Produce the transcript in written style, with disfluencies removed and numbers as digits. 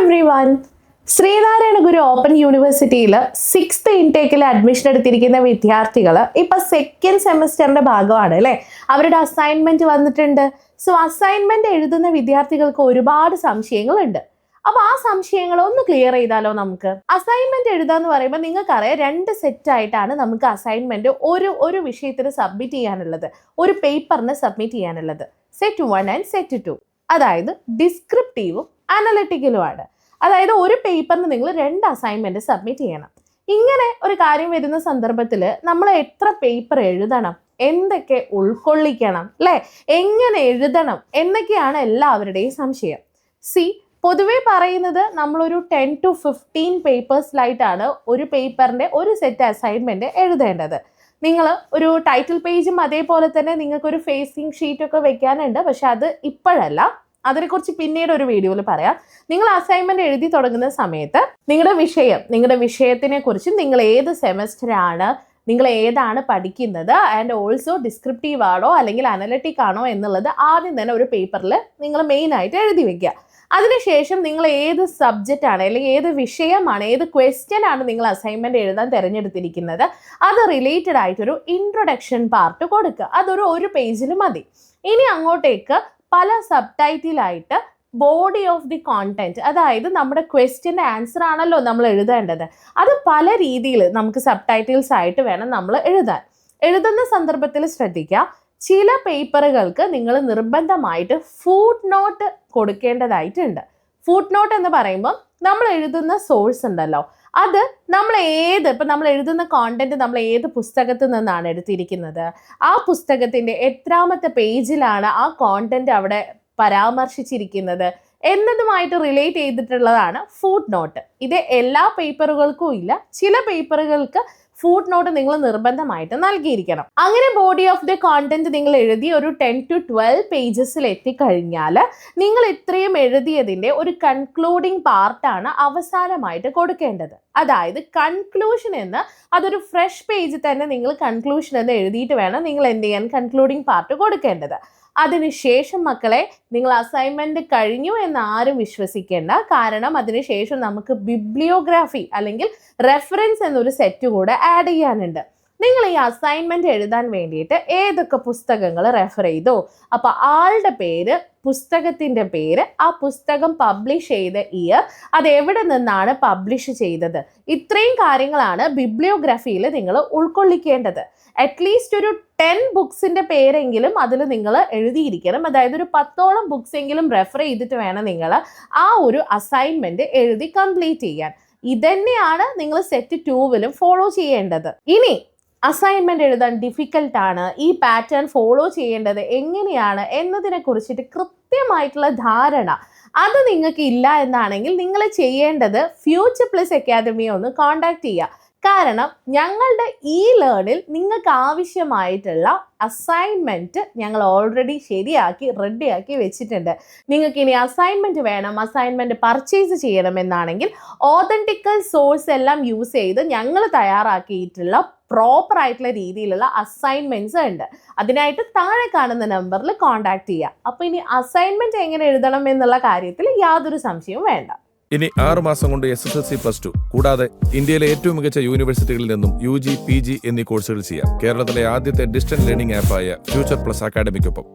Everyone. Sreenarayana ഗുരു open യൂണിവേഴ്സിറ്റിയിൽ 6th ഇൻടേക്കിൽ admission എടുത്തിരിക്കുന്ന വിദ്യാർത്ഥികൾ ഇപ്പൊ 2nd സെമസ്റ്ററിന്റെ ഭാഗമാണ് അല്ലേ. അവരുടെ അസൈൻമെന്റ് വന്നിട്ടുണ്ട്. സോ അസൈൻമെന്റ് എഴുതുന്ന വിദ്യാർത്ഥികൾക്ക് ഒരുപാട് സംശയങ്ങളുണ്ട്. അപ്പൊ ആ സംശയങ്ങൾ ഒന്ന് ക്ലിയർ ചെയ്താലോ നമുക്ക്. അസൈൻമെന്റ് എഴുതാന്ന് പറയുമ്പോൾ നിങ്ങൾക്കറിയാം 2 സെറ്റ് ആയിട്ടാണ് നമുക്ക് അസൈൻമെന്റ് ഒരു വിഷയത്തിന് സബ്മിറ്റ് ചെയ്യാനുള്ളത്, ഒരു പേപ്പറിന് സബ്മിറ്റ് ചെയ്യാനുള്ളത്. Set 1 and set 2. അതായത് ഡിസ്ക്രിപ്റ്റീവും അനലിറ്റിക്കലുമാണ്. അതായത് ഒരു പേപ്പറിന് നിങ്ങൾ 2 അസൈൻമെന്റ് സബ്മിറ്റ് ചെയ്യണം. ഇങ്ങനെ ഒരു കാര്യം വരുന്ന സന്ദർഭത്തിൽ നമ്മൾ എത്ര പേപ്പർ എഴുതണം, എന്തൊക്കെ ഉൾക്കൊള്ളിക്കണം അല്ലേ, എങ്ങനെ എഴുതണം എന്നൊക്കെയാണ് എല്ലാവരുടെയും സംശയം. പൊതുവെ പറയുന്നത് നമ്മളൊരു 10 to 15 പേപ്പേഴ്സിലായിട്ടാണ് ഒരു പേപ്പറിന്റെ ഒരു സെറ്റ് അസൈൻമെന്റ് എഴുതേണ്ടത്. നിങ്ങൾ ഒരു ടൈറ്റിൽ പേജും അതേപോലെ തന്നെ നിങ്ങൾക്കൊരു ഫേസിങ് ഷീറ്റൊക്കെ വെക്കാനുണ്ട്. പക്ഷെ അത് ഇപ്പോഴല്ല, അതിനെക്കുറിച്ച് പിന്നീട് ഒരു വീഡിയോയിൽ പറയാം. നിങ്ങൾ അസൈൻമെന്റ് എഴുതി തുടങ്ങുന്ന സമയത്ത് നിങ്ങളുടെ വിഷയത്തിനെ കുറിച്ച് നിങ്ങൾ ഏത് സെമസ്റ്ററാണ്, നിങ്ങൾ ഏതാണ് പഠിക്കുന്നത്, ആൻഡ് ഓൾസോ ഡിസ്ക്രിപ്റ്റീവ് ആണോ അല്ലെങ്കിൽ അനലിറ്റിക് ആണോ എന്നുള്ളത് ആദ്യം തന്നെ ഒരു പേപ്പറിൽ നിങ്ങൾ മെയിനായിട്ട് എഴുതി വെക്കുക. അതിനുശേഷം നിങ്ങൾ ഏത് സബ്ജക്റ്റ് ആണ് അല്ലെങ്കിൽ ഏത് വിഷയമാണ്, ഏത് ക്വസ്റ്റ്യൻ ആണ് നിങ്ങൾ അസൈൻമെന്റ് എഴുതാൻ തിരഞ്ഞെടുത്തിരിക്കുന്നത്, അത് റിലേറ്റഡ് ആയിട്ടൊരു ഇൻട്രൊഡക്ഷൻ പാർട്ട് കൊടുക്കുക. ഒരു പേജിൽ മതി. ഇനി അങ്ങോട്ടേക്ക് പല സബ് ടൈറ്റിലായിട്ട് ബോഡി ഓഫ് ദി കോണ്ടന്റ്, അതായത് നമ്മുടെ ക്വസ്റ്റ്യൻ്റെ ആൻസർ ആണല്ലോ നമ്മൾ എഴുതേണ്ടത്. അത് പല രീതിയിൽ നമുക്ക് സബ് ടൈറ്റിൽസ് ആയിട്ട് വേണം നമ്മൾ എഴുതാൻ. എഴുതുന്ന സന്ദർഭത്തിൽ ശ്രദ്ധിക്കുക, ചില പേപ്പറുകൾക്ക് നിങ്ങൾ നിർബന്ധമായിട്ട് ഫുട് നോട്ട് കൊടുക്കേണ്ടതായിട്ടുണ്ട്. ഫുട് നോട്ട് എന്ന് പറയുമ്പോൾ നമ്മൾ എഴുതുന്ന സോഴ്സ് ഉണ്ടല്ലോ, അത് നമ്മൾ എഴുതുന്ന കോണ്ടന്റ് നമ്മൾ ഏത് പുസ്തകത്തിൽ നിന്നാണ് എടുത്തിരിക്കുന്നത്, ആ പുസ്തകത്തിൻ്റെ എത്രാമത്തെ പേജിലാണ് ആ കോണ്ടന്റ് അവിടെ പരാമർശിച്ചിരിക്കുന്നത് എന്നതുമായിട്ട് റിലേറ്റ് ചെയ്തിട്ടുള്ളതാണ് ഫുട് നോട്ട്. ഇത് എല്ലാ പേപ്പറുകൾക്കും ഇല്ല, ചില പേപ്പറുകൾക്ക് ഫുട് നോട്ട് നിങ്ങൾ നിർബന്ധമായിട്ട് നൽകിയിരിക്കണം. അങ്ങനെ ബോഡി ഓഫ് ദി കോണ്ടന്റ് നിങ്ങൾ എഴുതി ഒരു 10 to 12 പേജസിൽ എത്തിക്കഴിഞ്ഞാൽ നിങ്ങൾ ഇത്രയും എഴുതിയതിൻ്റെ ഒരു കൺക്ലൂഡിങ് പാർട്ടാണ് അവസാനമായിട്ട് കൊടുക്കേണ്ടത്. അതായത് കൺക്ലൂഷൻ എന്ന്, അതൊരു ഫ്രഷ് പേജിൽ തന്നെ നിങ്ങൾ കൺക്ലൂഷൻ എന്ന് എഴുതിയിട്ട് വേണം നിങ്ങൾ എന്ത് ചെയ്യാൻ, കൺക്ലൂഡിങ് പാർട്ട് കൊടുക്കേണ്ടത്. അതിനുശേഷം മക്കളെ, നിങ്ങൾ അസൈൻമെന്റ് കഴിഞ്ഞു എന്ന് ആരും വിശ്വസിക്കേണ്ട. കാരണം അതിനുശേഷം നമുക്ക് ബിബ്ലിയോഗ്രാഫി അല്ലെങ്കിൽ റെഫറൻസ് എന്നൊരു സെറ്റ് കൂടെ ആഡ് ചെയ്യാനുണ്ട്. നിങ്ങൾ ഈ അസൈൻമെന്റ് എഴുതാൻ വേണ്ടിയിട്ട് ഏതൊക്കെ പുസ്തകങ്ങൾ റെഫർ ചെയ്തോ, അപ്പോൾ ആളുടെ പേര്, പുസ്തകത്തിൻ്റെ പേര്, ആ പുസ്തകം പബ്ലിഷ് ചെയ്ത ഇയർ, അത് എവിടെ നിന്നാണ് പബ്ലിഷ് ചെയ്തത്, ഇത്രയും കാര്യങ്ങളാണ് ബിബ്ലിയോഗ്രഫിയിൽ നിങ്ങൾ ഉൾക്കൊള്ളിക്കേണ്ടത്. അറ്റ്ലീസ്റ്റ് ഒരു 10 ബുക്സിൻ്റെ പേരെങ്കിലും അതിൽ നിങ്ങൾ എഴുതിയിരിക്കണം. അതായത് ഒരു 10ഓളം ബുക്സ് എങ്കിലും റെഫർ ചെയ്തിട്ട് വേണം നിങ്ങൾ ആ ഒരു അസൈൻമെന്റ് എഴുതി കംപ്ലീറ്റ് ചെയ്യാൻ. ഇതന്നെയാണ് നിങ്ങൾ സെറ്റ് 2വിലും ഫോളോ ചെയ്യേണ്ടത്. ഇനി അസൈൻമെന്റ് എഴുതാൻ ഡിഫിക്കൽട്ടാണ്, ഈ പാറ്റേൺ ഫോളോ ചെയ്യേണ്ടത് എങ്ങനെയാണ് എന്നതിനെ കുറിച്ചിട്ട് കൃത്യമായിട്ടുള്ള ധാരണ അത് നിങ്ങൾക്ക് ഇല്ല എന്നാണെങ്കിൽ നിങ്ങൾ ചെയ്യേണ്ടത് ഫ്യൂച്ചർ പ്ലസ് അക്കാദമിയെ ഒന്ന് കോൺടാക്ട് ചെയ്യുക. കാരണം ഞങ്ങളുടെ ഈ ലേണിൽ നിങ്ങൾക്ക് ആവശ്യമായിട്ടുള്ള അസൈൻമെൻറ്റ് ഞങ്ങൾ ഓൾറെഡി ശരിയാക്കി റെഡിയാക്കി വെച്ചിട്ടുണ്ട്. നിങ്ങൾക്ക് ഇനി അസൈൻമെൻറ്റ് വേണം, അസൈൻമെൻറ്റ് പർച്ചേസ് ചെയ്യണമെന്നാണെങ്കിൽ ഓതൻറ്റിക്കൽ സോഴ്സ് എല്ലാം യൂസ് ചെയ്ത് ഞങ്ങൾ തയ്യാറാക്കിയിട്ടുള്ള പ്രോപ്പർ ആയിട്ടുള്ള രീതിയിലുള്ള അസൈൻമെൻറ്റ്സ് ഉണ്ട്. അതിനായിട്ട് താഴെ കാണുന്ന നമ്പറിൽ കോൺടാക്ട് ചെയ്യുക. അപ്പോൾ ഇനി അസൈൻമെൻറ്റ് എങ്ങനെ എഴുതണം എന്നുള്ള കാര്യത്തിൽ യാതൊരു സംശയവും വേണ്ട. ഇനി 6 മാസം കൊണ്ട് SSLC +2 കൂടാതെ ഇന്ത്യയിലെ ഏറ്റവും മികച്ച യൂണിവേഴ്സിറ്റികളിൽ നിന്നും UG, PG എന്നീ കോഴ്സുകൾ ചെയ്യാം. കേരളത്തിലെ ആദ്യത്തെ ഡിസ്റ്റൻസ് ലേണിംഗ് ആപ്പായ ഫ്യൂച്ചർ പ്ലസ് അക്കാഡമിക്കൊപ്പം.